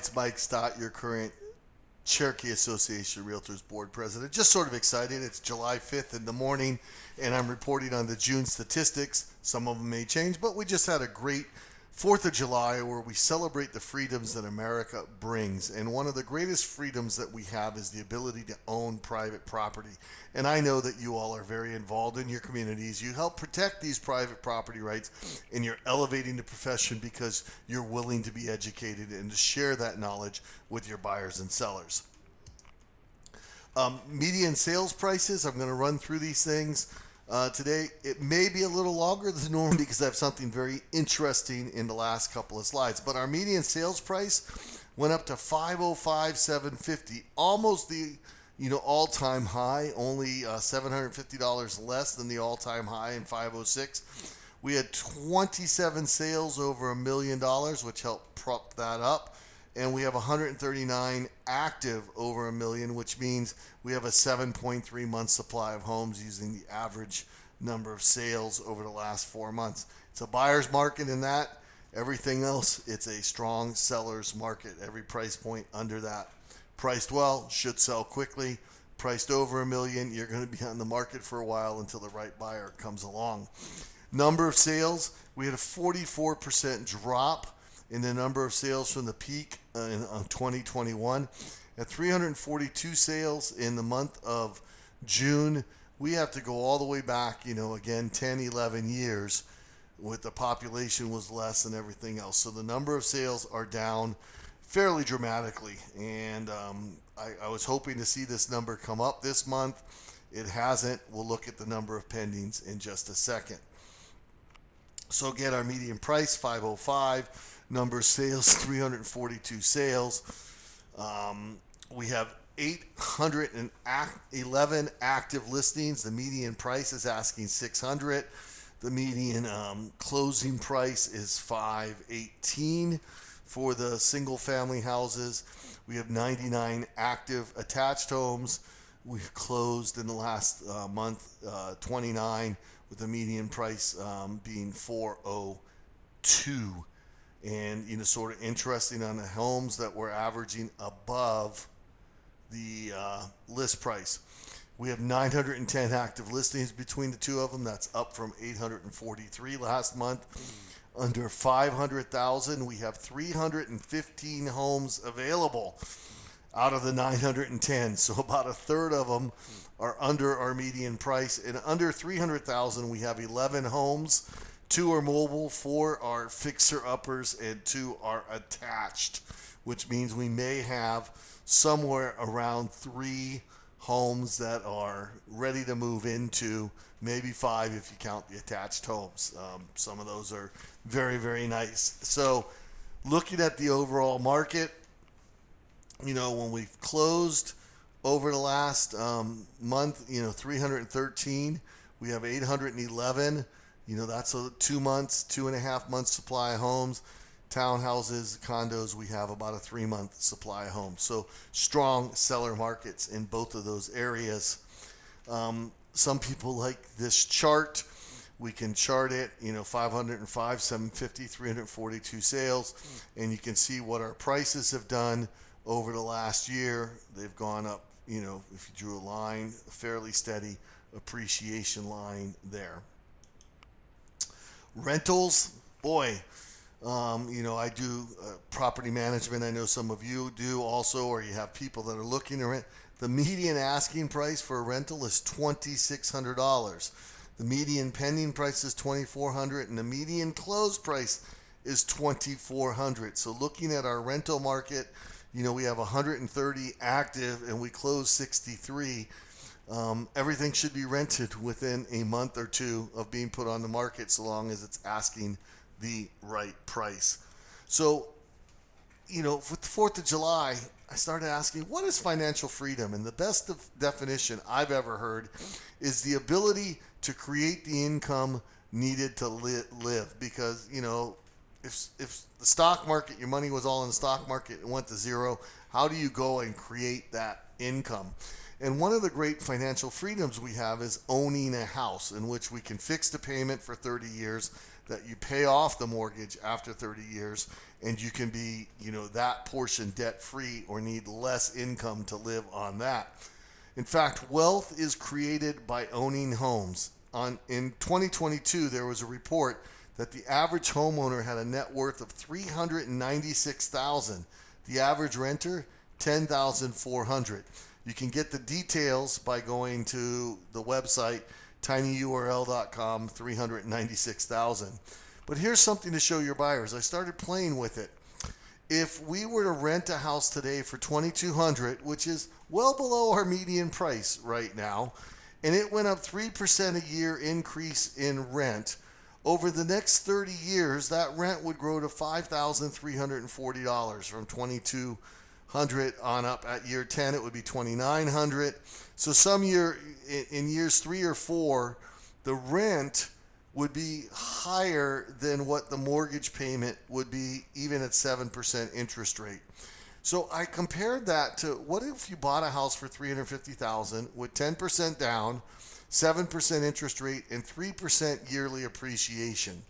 it's Mike Stott, your current Cherokee Association Realtors Board President. Just sort of excited. It's July 5th in the morning, and I'm reporting on the June statistics. Some of them may change, but we just had a great 4th of July where we celebrate the freedoms that America brings. And one of the greatest freedoms that we have is the ability to own private property. And I know that you all are very involved in your communities. You help protect these private property rights, and you're elevating the profession because you're willing to be educated and to share that knowledge with your buyers and sellers. Median sales prices, I'm going to run through these things. Today, it may be a little longer than normal because I have something very interesting in the last couple of slides. But our median sales price went up to $505,750, almost the all-time high, only $750 less than the all-time high in 506. We had 27 sales over $1 million, which helped prop that up. And we have 139 active over $1 million, which means we have a 7.3 month supply of homes using the average number of sales over the last 4 months. It's a buyer's market in that. Everything else, it's a strong seller's market. Every price point under that. Priced well, should sell quickly. Priced over $1 million, you're going to be on the market for a while until the right buyer comes along. Number of sales, we had a 44% drop in the number of sales from the peak in 2021. At 342 sales in the month of June, we have to go all the way back, again, 10, 11 years with the population was less and everything else. So the number of sales are down fairly dramatically. And I was hoping to see this number come up this month. It hasn't. We'll look at the number of pendings in just a second. So again, our median price, 505. Number of sales, 342 sales. We have 811 active listings. The median price is asking 600. The median closing price is 518 for the single family houses. We have 99 active attached homes. We've closed in the last month 29 with the median price being 402. And, sort of interesting on the homes that we're averaging above the list price. We have 910 active listings between the two of them. That's up from 843 last month. Under 500,000, we have 315 homes available out of the 910. So about a third of them are under our median price. And under 300,000, we have 11 homes. 2 are mobile, 4 are fixer-uppers, and 2 are attached, which means we may have somewhere around 3 homes that are ready to move into, maybe 5 if you count the attached homes. Some of those are very, very nice. So looking at the overall market, when we've closed over the last month, 313, we have 811. That's a 2 months, 2.5 months supply of homes. Townhouses, condos, we have about a 3-month supply of homes. So strong seller markets in both of those areas. Some people like this chart. We can chart it, 505, 750, 342 sales. And you can see what our prices have done over the last year. They've gone up, if you drew a line, a fairly steady appreciation line there. Rentals, boy, I do property management. I know some of you do also, or you have people that are looking to rent. The median asking price for a rental is $2,600. The median pending price is $2,400, and the median close price is $2,400. So looking at our rental market, we have 130 active, and we close 63. Everything should be rented within a month or two of being put on the market, so long as it's asking the right price. So, with the 4th of July, I started asking, what is financial freedom? And the best definition I've ever heard is the ability to create the income needed to live. Because, if the stock market, your money was all in the stock market and went to zero, how do you go and create that income? And one of the great financial freedoms we have is owning a house, in which we can fix the payment for 30 years, that you pay off the mortgage after 30 years, and you can be, that portion debt free or need less income to live on that. In fact, wealth is created by owning homes. In 2022, there was a report that the average homeowner had a net worth of $396,000. The average renter, $10,400. You can get the details by going to the website tinyurl.com, 396,000. But here's something to show your buyers. I started playing with it. If we were to rent a house today for $2,200, which is well below our median price right now, and it went up 3% a year increase in rent, over the next 30 years, that rent would grow to $5,340 from $2,200 on up. At year 10, it would be $2,900. So in years 3 or 4, the rent would be higher than what the mortgage payment would be, even at 7% interest rate. So I compared that to, what if you bought a house for $350,000 with 10% down, 7% interest rate, and 3% yearly appreciation?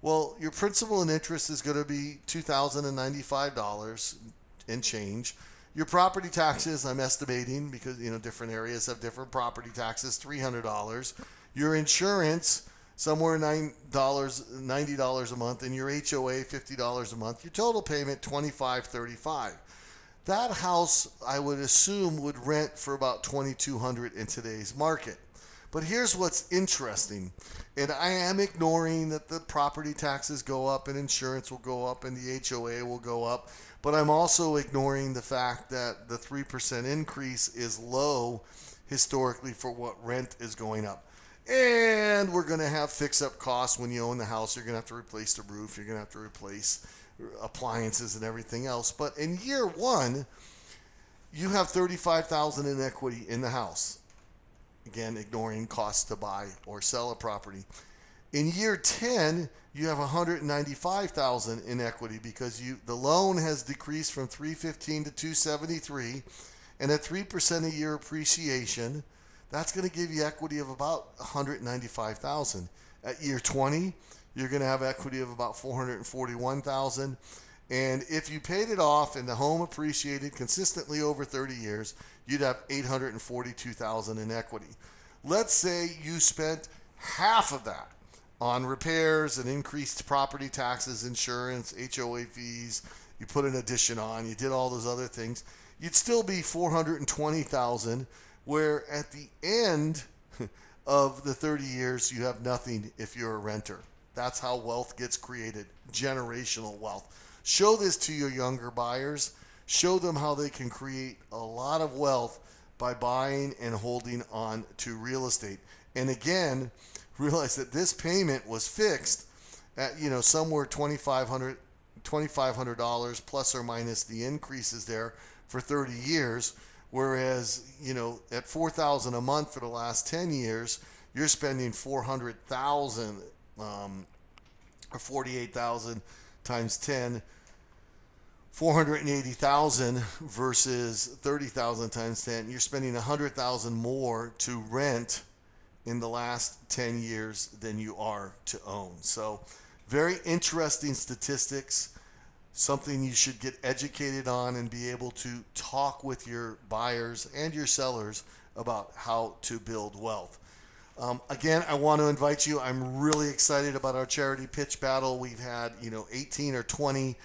Well, your principal and interest is going to be $2,095 and change. Your property taxes, I'm estimating, because different areas have different property taxes, $300. Your insurance, somewhere $90 a month, and your HOA, $50 a month. Your total payment, $2,535. That house, I would assume, would rent for about $2,200 in today's market. But here's what's interesting, and I am ignoring that the property taxes go up and insurance will go up and the HOA will go up, but I'm also ignoring the fact that the 3% increase is low historically for what rent is going up. And we're going to have fix-up costs when you own the house. You're going to have to replace the roof. You're going to have to replace appliances and everything else. But in year 1, you have $35,000 in equity in the house. Again, ignoring costs to buy or sell a property. In year 10, you have $195,000 in equity because the loan has decreased from $315 to $273, and at 3% a year appreciation, that's going to give you equity of about $195,000. At year 20, you're going to have equity of about $441,000. And if you paid it off and the home appreciated consistently over 30 years, you'd have $842,000 in equity. Let's say you spent half of that on repairs and increased property taxes, insurance, HOA fees. You put an addition on, you did all those other things. You'd still be $420,000. Where at the end of the 30 years, you have nothing if you're a renter. That's how wealth gets created, generational wealth. Show this to your younger buyers. Show them how they can create a lot of wealth by buying and holding on to real estate. And again, realize that this payment was fixed at, somewhere $2,500 plus or minus the increases there for 30 years. Whereas, at $4,000 a month for the last 10 years, you're spending $400,000 or $48,000 times 10, $480,000 versus $30,000 times 10. You're spending $100,000 more to rent in the last 10 years than you are to own. So, very interesting statistics. Something you should get educated on and be able to talk with your buyers and your sellers about how to build wealth. Again, I want to invite you. I'm really excited about our charity pitch battle. We've had 18 or 20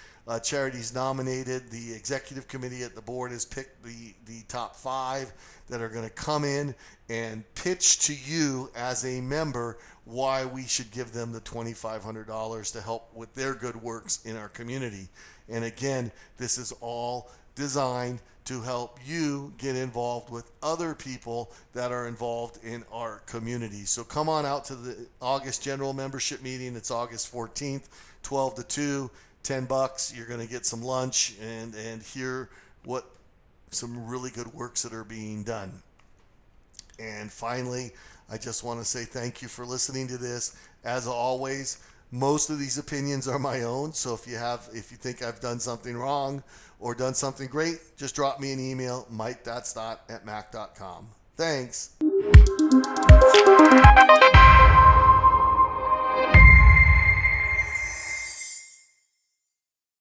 charities nominated. The executive committee at the board has picked the top 5 that are going to come in and pitch to you as a member why we should give them the $2,500 to help with their good works in our community. And again, this is all designed to help you get involved with other people that are involved in our community. So come on out to the August general membership meeting. It's August 14th, 12 to 2, $10. You're going to get some lunch and hear what some really good works that are being done. And finally, I just want to say thank you for listening to this. As always, Most of these opinions are my own, so if you think I've done something wrong or done something great, just drop me an email, mike.stott@mac.com. Thanks.